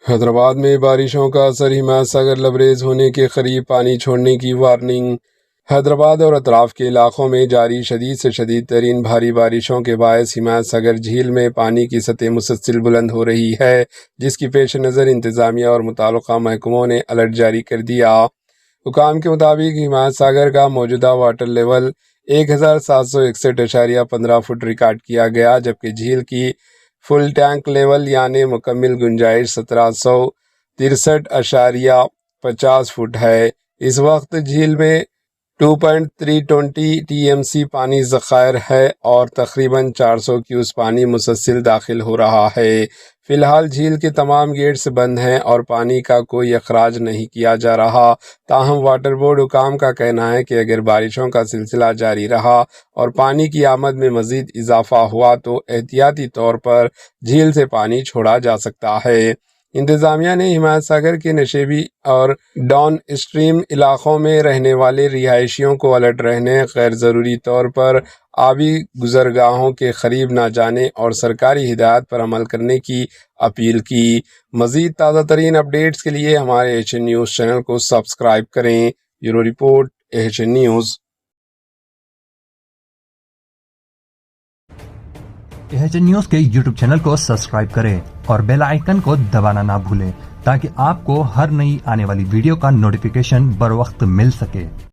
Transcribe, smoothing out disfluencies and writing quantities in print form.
حیدرآباد میں بارشوں کا اثر، حمایت ساگر لبریز ہونے کے قریب، پانی چھوڑنے کی وارننگ۔ حیدرآباد اور اطراف کے علاقوں میں جاری شدید سے شدید ترین بھاری بارشوں کے باعث حمایت ساگر جھیل میں پانی کی سطح مسلسل بلند ہو رہی ہے، جس کی پیش نظر انتظامیہ اور متعلقہ محکموں نے الرٹ جاری کر دیا۔ حکام کے مطابق حمایت ساگر کا موجودہ واٹر لیول 1761.15 فٹ ریکارڈ کیا گیا، جبکہ جھیل کی فل ٹینک لیول یعنی مکمل گنجائش 1763.50 فٹ ہے۔ اس وقت جھیل میں 2.320 ٹی ایم سی پانی ذخائر ہے اور تقریباً 400 کیوس پانی مسلسل داخل ہو رہا ہے۔ فی الحال جھیل کے تمام گیٹس بند ہیں اور پانی کا کوئی اخراج نہیں کیا جا رہا، تاہم واٹر بورڈ حکام کا کہنا ہے کہ اگر بارشوں کا سلسلہ جاری رہا اور پانی کی آمد میں مزید اضافہ ہوا تو احتیاطی طور پر جھیل سے پانی چھوڑا جا سکتا ہے۔ انتظامیہ نے حمایت ساگر کے نشیبی اور ڈاؤن اسٹریم علاقوں میں رہنے والے رہائشیوں کو الرٹ رہنے، غیر ضروری طور پر آبی گزرگاہوں کے قریب نہ جانے اور سرکاری ہدایات پر عمل کرنے کی اپیل کی۔ مزید تازہ ترین اپڈیٹس کے لیے ہمارے ایچ این نیوز چینل کو سبسکرائب کریں۔ Bureau report, H N news. H N news کے یوٹیوب چینل کو سبسکرائب کریں اور بیل آئیکن کو دبانا نہ بھولیں تاکہ آپ کو ہر نئی آنے والی ویڈیو کا نوٹیفیکیشن بر وقت مل سکے۔